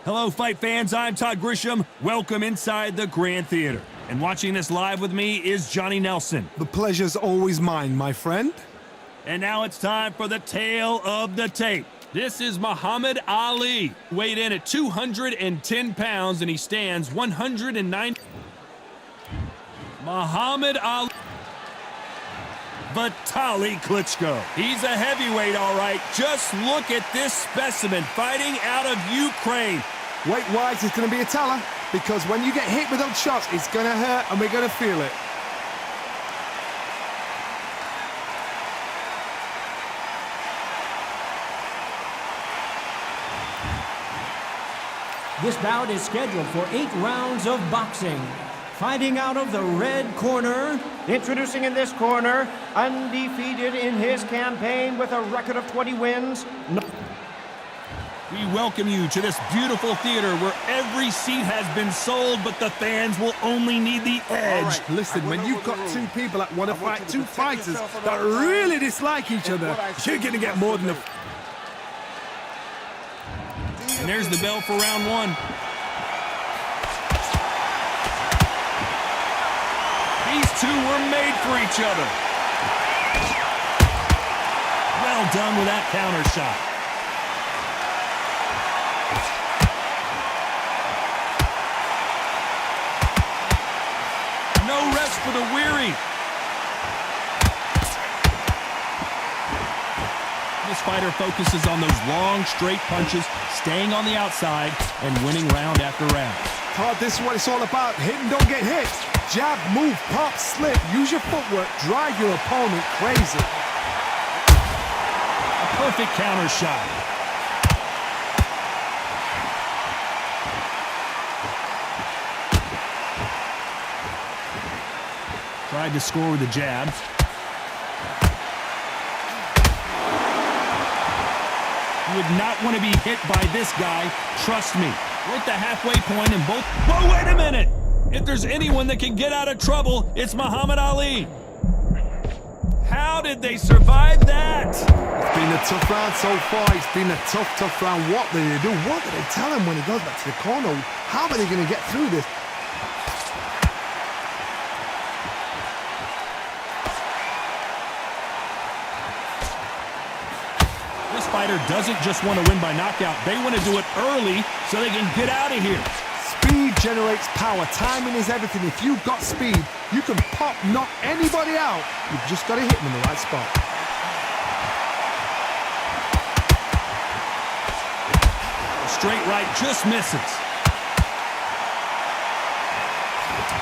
Hello, fight fans. I'm Todd Grisham. Welcome inside the Grand Theater. And watching this live with me is Johnny Nelson. The pleasure's always mine, my friend. And now it's time for the tale of the tape. This is Muhammad Ali, weighed in at 210 pounds, and he stands 109. Muhammad Ali. Vitaly Klitschko. He's a heavyweight, all right. Just look at this specimen fighting out of Ukraine. Weight-wise, it's going to be a teller, because when you get hit with those shots, it's going to hurt, and we're going to feel it. This bout is scheduled for 8 rounds of boxing. Fighting out of the red corner, introducing in this corner, undefeated in his campaign with a record of 20 wins. We welcome you to this beautiful theater where every seat has been sold, but the fans will only need the edge. Right, listen, when you've got two people that want to fight, two fighters that really dislike each other, you're going to get more than a... And there's the bell for round one. These two were made for each other. Well done with that counter shot. No rest for the weary. This fighter focuses on those long, straight punches, staying on the outside and winning round after round. Todd, this is what it's all about. Hit and don't get hit. Jab, move, pop, slip. Use your footwork. Drive your opponent crazy. A perfect counter shot. Tried to score with a jab. You would not want to be hit by this guy. Trust me. We're at the halfway point and both... Whoa, wait a minute! If there's anyone that can get out of trouble, it's Muhammad Ali. How did they survive that? It's been a tough round so far. It's been a tough round. What did they do? What did they tell him when he goes back to the corner? How are they going to get through this? This fighter doesn't just want to win by knockout. They want to do it early so they can get out of here. Speed generates power. Timing is everything. If you've got speed, you can pop, knock anybody out. You've just got to hit them in the right spot. A straight right just misses.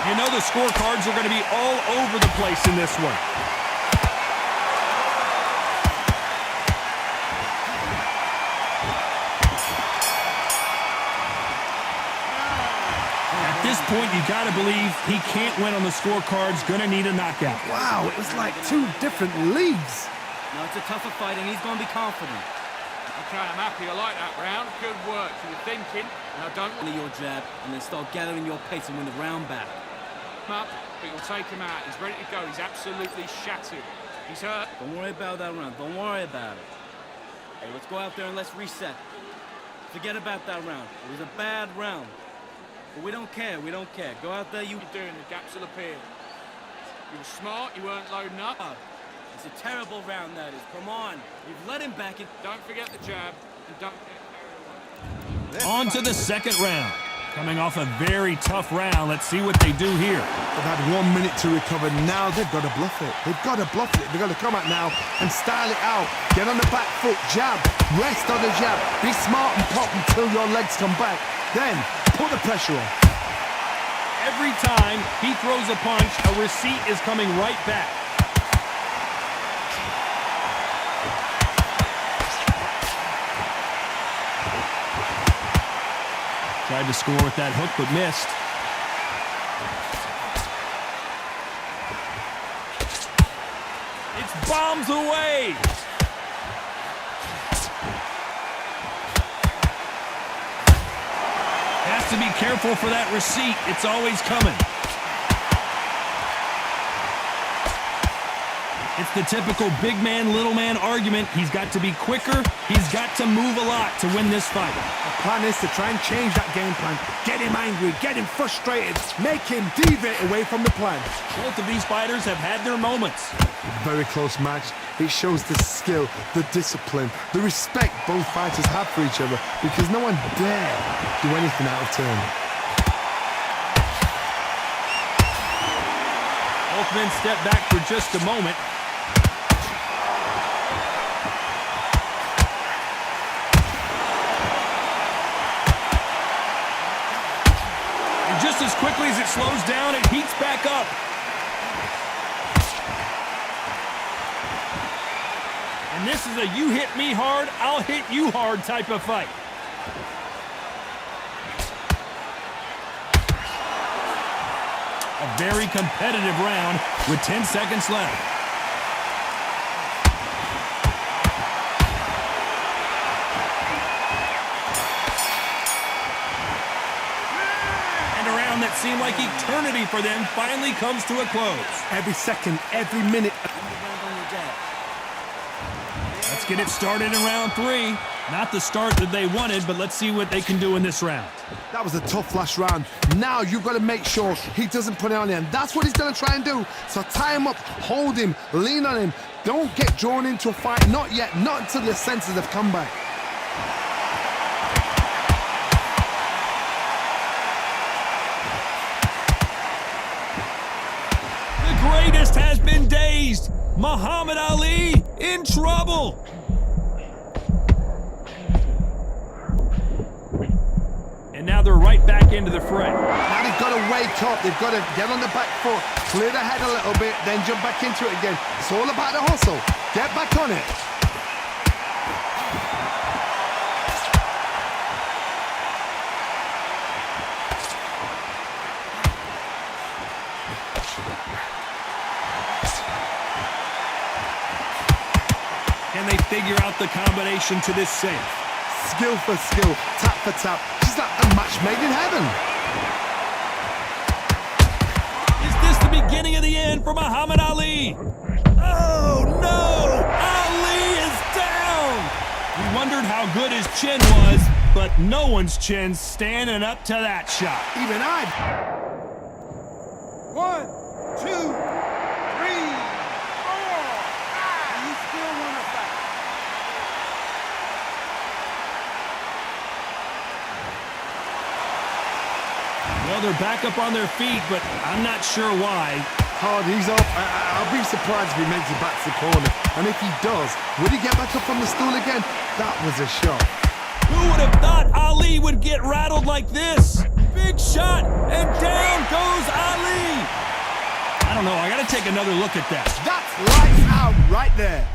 You know the scorecards are going to be all over the place in this one. At this point, you got to believe he can't win on the scorecards. Going to need a knockout. Wow, it was like two different leagues. No, it's a tougher fight, and he's going to be confident. Okay, I'm happy. I like that round. Good work. You were thinking, and I don't want Your jab, and then start gathering your pace and win the round back. him up, but you'll take him out. He's ready to go. He's absolutely shattered. He's hurt. Don't worry about that round. Don't worry about it. Hey, let's go out there and let's reset. Forget about that round. It was a bad round. But we don't care. We don't care. Go out there, you... You're doing the gaps will appear. You were smart. You weren't loading up. It's a terrible round, that is. Come on. You've let him back it. Don't forget the jab. And don't... On to the second round. Coming off a very tough round. Let's see what they do here. They've had 1 minute to recover. Now they've got to bluff it. They've got to bluff it. They've got to come out now and style it out. Get on the back foot, jab, rest on the jab. Be smart and pop until your legs come back. Then put the pressure on. Every time he throws a punch, a receipt is coming right back. Tried to score with that hook, but missed. It's bombs away. Has to be careful for that receipt. It's always coming. It's the typical big man, little man argument. He's got to be quicker. He's got to move a lot to win this fight. The plan is to try and change that game plan. Get him angry, get him frustrated, make him deviate away from the plan. Both of these fighters have had their moments. Very close match. It shows the skill, the discipline, the respect both fighters have for each other, because no one dare do anything out of turn. Both men step back for just a moment. And just as quickly as it slows down, it heats back up. And this is a you hit me hard, I'll hit you hard type of fight. A very competitive round with 10 seconds left. And a round that seemed like eternity for them finally comes to a close. Every second, every minute. Let's get it started in round 3. Not the start that they wanted, but let's see what they can do in this round. That was a tough last round. Now you've got to make sure he doesn't put it on you, and that's what he's going to try and do. So tie him up, hold him, lean on him. Don't get drawn into a fight. Not yet, not until the senses have come back. The greatest has been dazed. Muhammad Ali in trouble. And now they're right back into the fray. Now they've got to wake up. They've got to get on the back foot, clear the head a little bit, then jump back into it again. It's all about the hustle. Get back on it. Can they figure out the combination to this safe? Skill for skill, tap for tap. She's like a match made in heaven. Is this the beginning of the end for Muhammad Ali? Oh, no! Ali is down! We wondered how good his chin was, but no one's chin's standing up to that shot. Even I. 1, 2, 3, 4. And you still want to fight? Well, they're back up on their feet, but I'm not sure why. Hard, he's up. I'll be surprised if he makes it back to the corner. And if he does, would he get back up on the stool again? That was a shot. Who would have thought Ali would get rattled like this? Big shot, and down goes Ali. I don't know, I gotta take another look at that. That's lights out right there.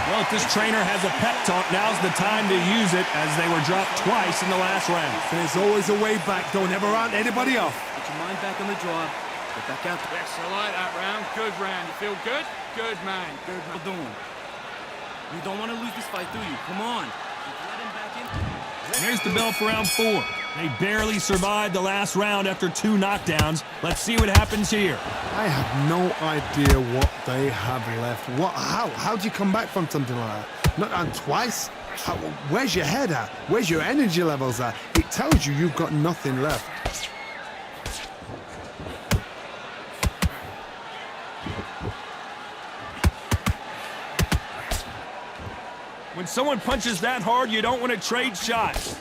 Well, if this trainer has a pep talk, now's the time to use it, as they were dropped twice in the last round. There's always a way back. Don't ever round anybody off. Get your mind back on the job. Get back out there. Yes, I like that round. Good round. You feel good? Good, man. Good, man. What you doing? You don't want to lose this fight, do you? Come on. Let him back in. There's the bell for round 4. They barely survived the last round after 2 knockdowns. Let's see what happens here. I have no idea what they have left. How do you come back from something like that? Not on twice? Where's your head at? Where's your energy levels at? It tells you you've got nothing left. When someone punches that hard, you don't want to trade shots.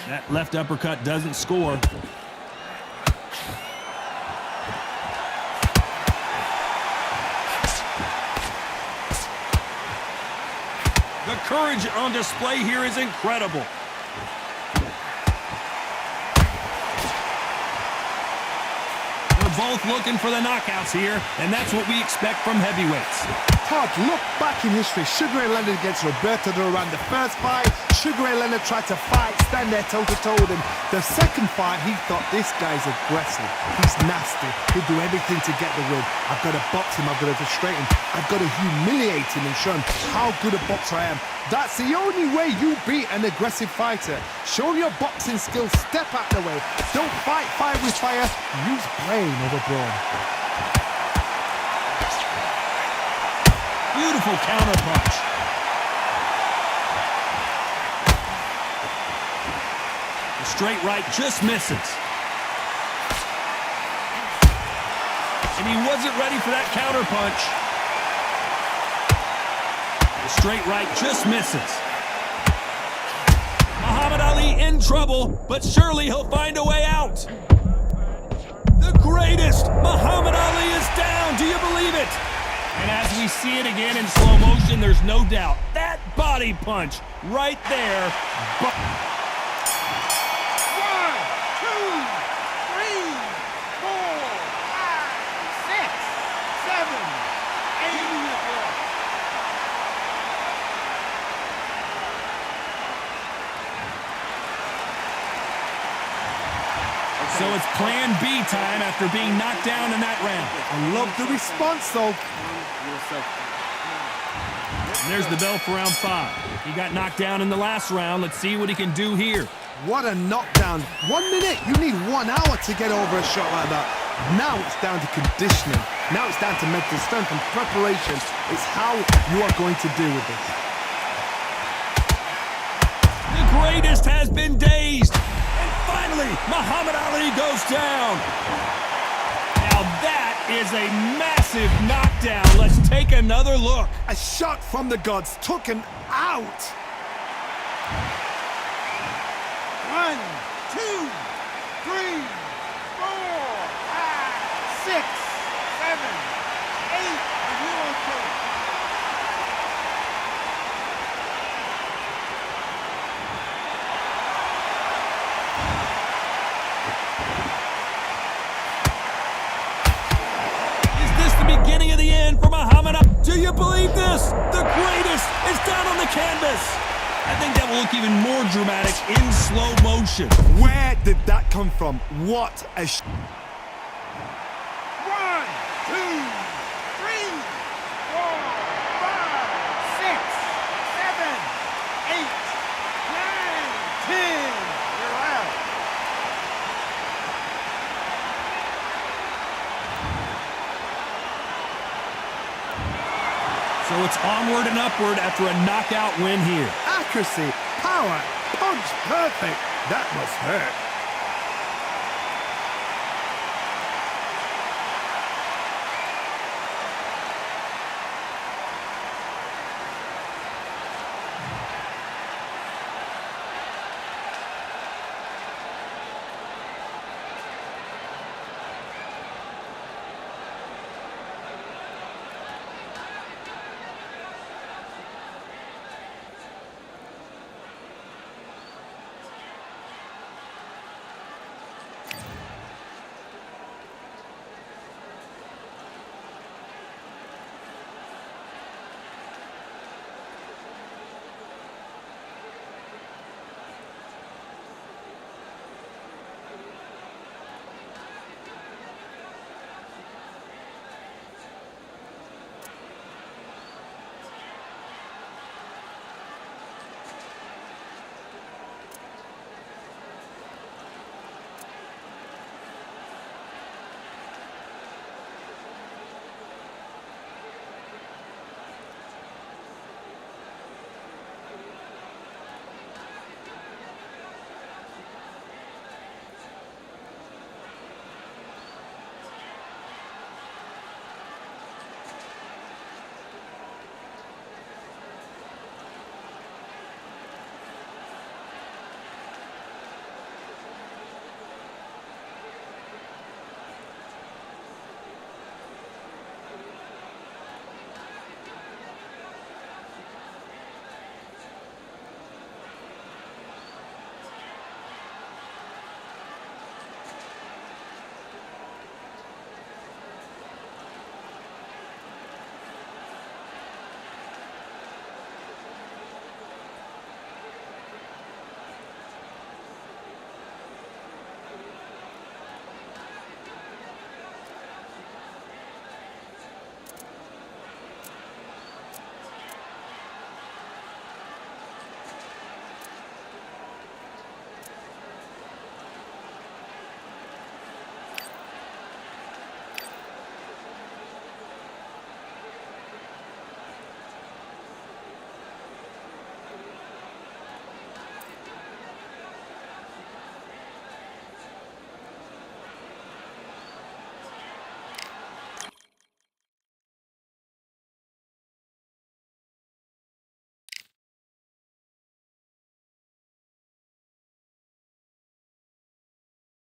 That left uppercut doesn't score. The courage on display here is incredible. They're both looking for the knockouts here, and that's what we expect from heavyweights. Todd, look back in history. Sugar Ray Leonard against Roberto Duran. The first fight, Sugar Ray Leonard tried to fight, stand there toe-to-toe with him. The second fight, he thought, this guy's aggressive. He's nasty. He'll do everything to get the win. I've got to box him. I've got to frustrate him. I've got to humiliate him and show him how good a boxer I am. That's the only way you beat an aggressive fighter. Show him your boxing skills. Step out the way. Don't fight fire with fire. Use brain over brawn. Beautiful counter punch. The straight right just misses. And he wasn't ready for that counter punch. The straight right just misses. Muhammad Ali in trouble, but surely he'll find a way out. The greatest! Muhammad Ali is down! Do you believe it? And as we see it again in slow motion, there's no doubt. That body punch right there. 1, 2, 3, 4, 5, 6, 7, 8. So it's plan B time after being knocked down in that round. I love the response, though. And there's the bell for round 5. He got knocked down in the last round. Let's see what he can do here. What a knockdown. 1 minute, you need 1 hour to get over a shot like that. Now it's down to conditioning. Now it's down to mental strength and preparation. It's how you are going to deal with this. The greatest has been dazed. And finally, Muhammad Ali goes down. Now that is a massive knockdown. Let's take another look. A shot from the gods took him out. 1, 2, 3, 4, 5, 6, 7, 8. Are you okay? Is this the beginning of the end for Muhammad Ali? Do you believe this? The greatest is down on the canvas. I think that will look even more dramatic in slow motion. Where did that come from? What a 1, 2, 3, 4, 5, 6, 7, 8, 9, 10. You're out. So it's onward and upward after a knockout win here. accuracy, power, punch perfect. That must hurt.